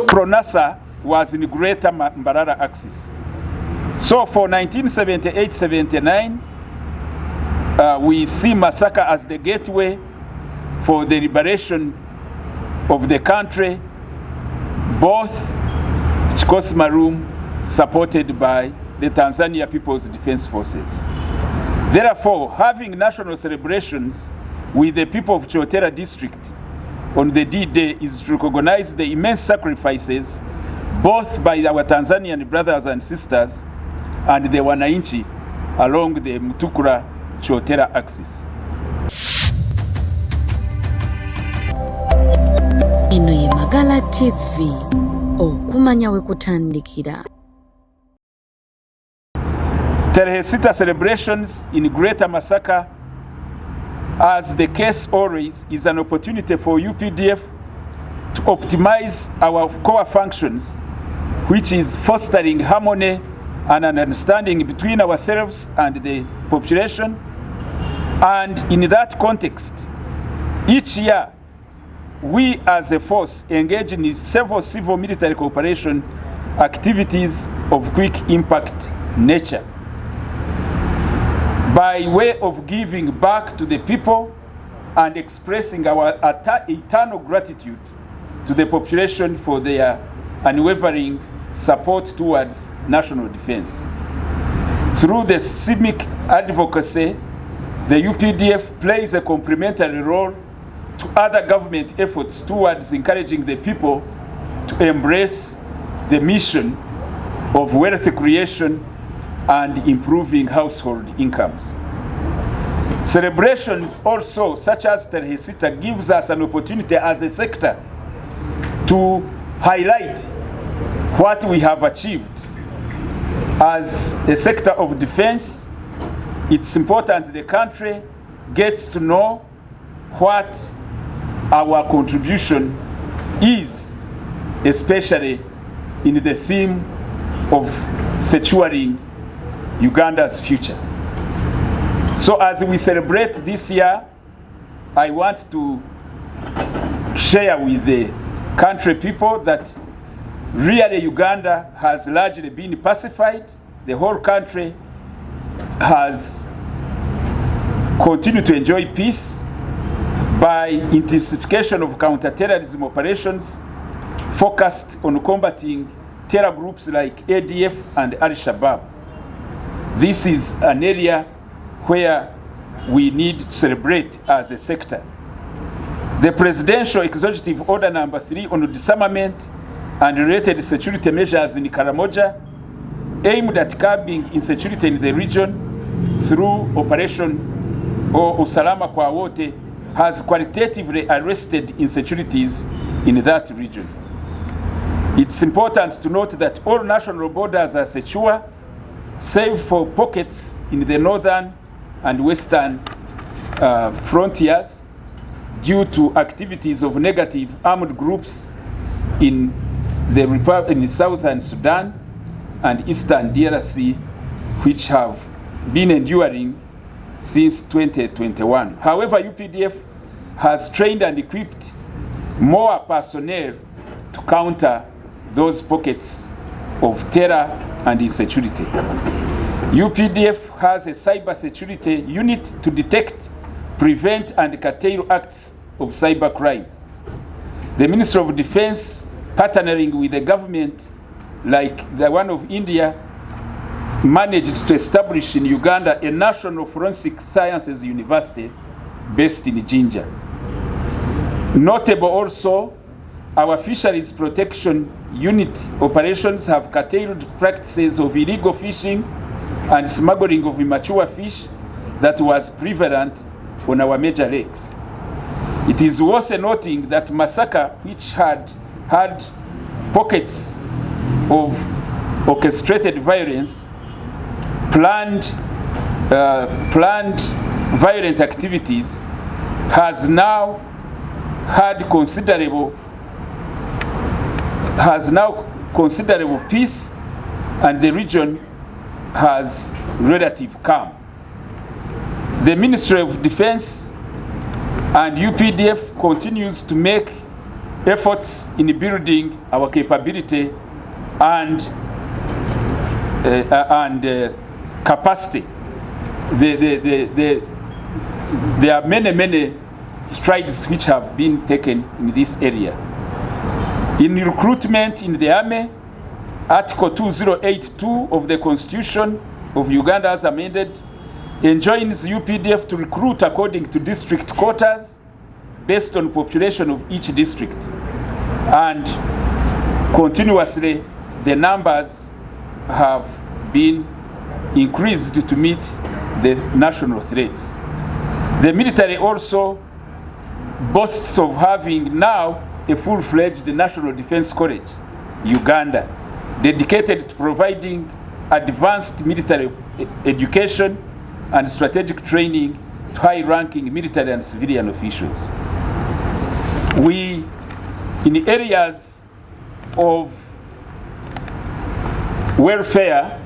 Pronasa was in Greater Mbarara Axis. So for 1978-79, we see Masaka as the gateway for the liberation of the country, both Chikosi Maalum supported by the Tanzania People's Defense Forces. Therefore, having national celebrations with the people of Chotera district on the D-Day is to recognize the immense sacrifices both by our Tanzanian brothers and sisters and the Wananchi along the Mutukura-Chotera axis. Ino ye Magala TV, okumanya we kutandikira. Tarehe Sita celebrations in Greater Masaka, as the case always, is an opportunity for UPDF to optimize our core functions, which is fostering harmony and an understanding between ourselves and the population. And in that context, each year, we as a force engage in several civil military cooperation activities of quick impact nature, by way of giving back to the people and expressing our eternal gratitude to the population for their unwavering support towards national defense. Through the civic advocacy, the UPDF plays a complementary role to other government efforts towards encouraging the people to embrace the mission of wealth creation and improving household incomes. Celebrations also, such as Tarehe Sita, gives us an opportunity as a sector to highlight what we have achieved. As a sector of defense, it's important the country gets to know what our contribution is, especially in the theme of securing Uganda's future. So as we celebrate this year, I want to share with the country people that really Uganda has largely been pacified. The whole country has continued to enjoy peace by intensification of counter-terrorism operations focused on combating terror groups like ADF and Al-Shabaab. This is an area where we need to celebrate as a sector. The Presidential Executive Order number 3 on disarmament and related security measures in Karamoja, aimed at curbing insecurity in the region through Operation Usalama kwa Wote, has qualitatively arrested insecurities in that region. It's important to note that all national borders are secure, save for pockets in the northern and western frontiers due to activities of negative armed groups in the southern Sudan and eastern DRC, which have been enduring since 2021. However, UPDF has trained and equipped more personnel to counter those pockets of terror and insecurity. UPDF has a cyber security unit to detect, prevent, and curtail acts of cybercrime. The Ministry of Defense, partnering with the government like the one of India, managed to establish in Uganda a national forensic sciences university based in Jinja. Notable also, our fisheries protection unit operations have curtailed practices of illegal fishing and smuggling of immature fish that was prevalent on our major lakes. It is worth noting that Masaka, which had pockets of orchestrated violence, planned violent activities, has now considerable peace, and the region has relative calm. The Ministry of Defense And UPDF continues to make efforts in building our capability and capacity. There are many strides which have been taken in this area. In recruitment in the army, Article 2082 of the Constitution of Uganda as amended enjoins UPDF to recruit according to district quotas based on population of each district. And continuously, the numbers have been increased to meet the national threats. The military also boasts of having now a full-fledged National Defense College, Uganda, dedicated to providing advanced military education and strategic training to high-ranking military and civilian officials. We, in areas of welfare,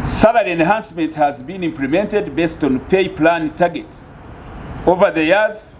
salary enhancement has been implemented based on pay plan targets. Over the years,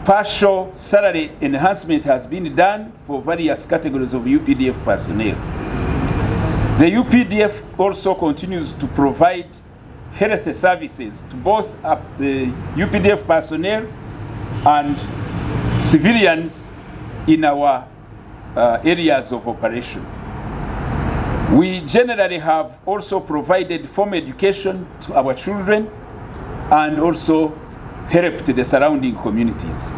partial salary enhancement has been done for various categories of UPDF personnel. The UPDF also continues to provide health services to both the UPDF personnel and civilians in our areas of operation. We generally have also provided formal education to our children and also helped the surrounding communities.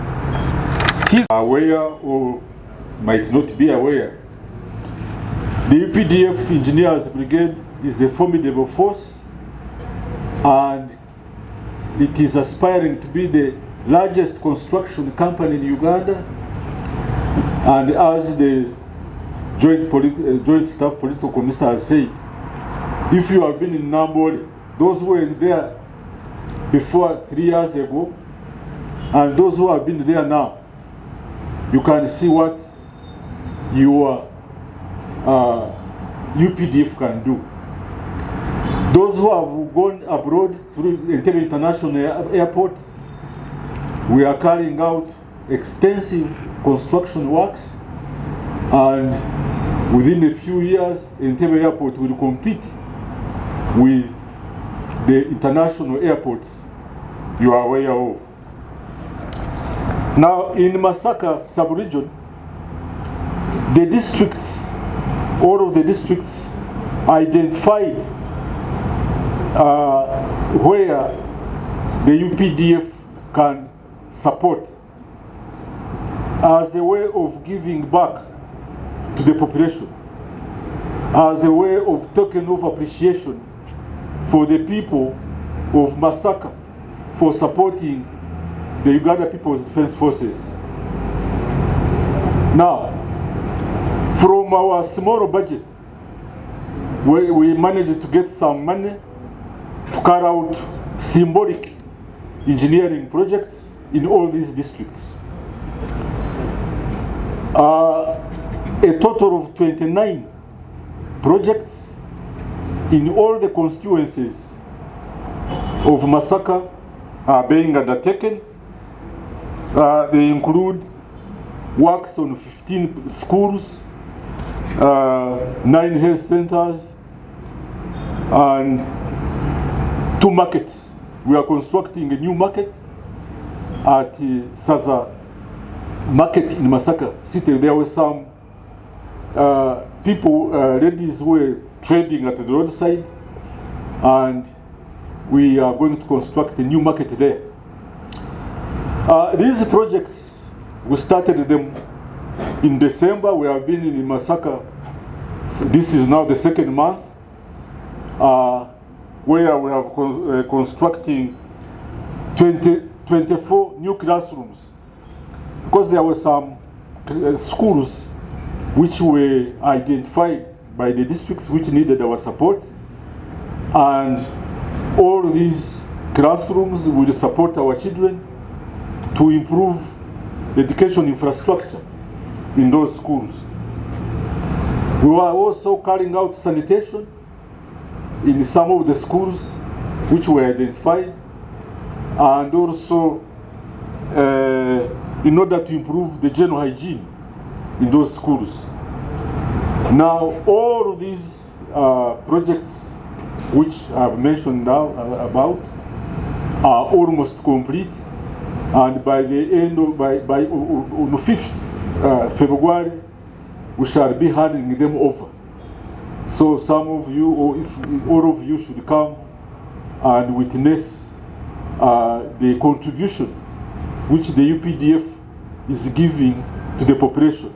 Aware or might not be aware, the UPDF Engineers Brigade is a formidable force, and it is aspiring to be the largest construction company in Uganda. And as the Joint Staff Political Commissioner has said, if you have been in Nambole, those who were there before 3 years ago, and those who have been there now, you can see what your UPDF can do. Those who have gone abroad through Entebbe International Airport, we are carrying out extensive construction works, and within a few years, Entebbe Airport will compete with the international airports you are aware of. Now, in Masaka sub-region, the districts, all of the districts identified where the UPDF can support as a way of giving back to the population, as a way of token of appreciation for the people of Masaka for supporting the Uganda People's Defense Forces. Now, from our small budget, we managed to get some money to carry out symbolic engineering projects in all these districts. A total of 29 projects in all the constituencies of Masaka are being undertaken. They include works on 15 schools, 9 health centers, and 2 markets. We are constructing a new market at Saza market in Masaka city. There were some people, ladies who were trading at the roadside, and we are going to construct a new market there. These projects, we started them in December. We have been in Masaka. This is now the 2nd month, where we have constructing 24 new classrooms, because there were some schools which were identified by the districts which needed our support, and all these classrooms will support our children to improve education infrastructure in those schools. We were also carrying out sanitation in some of the schools which were identified, and also in order to improve the general hygiene in those schools. Now, all of these projects which I've mentioned now about are almost complete, and by the end of on the 5th February, we shall be handing them over. So some of you, or if all of you, should come and witness the contribution which the UPDF is giving to the population.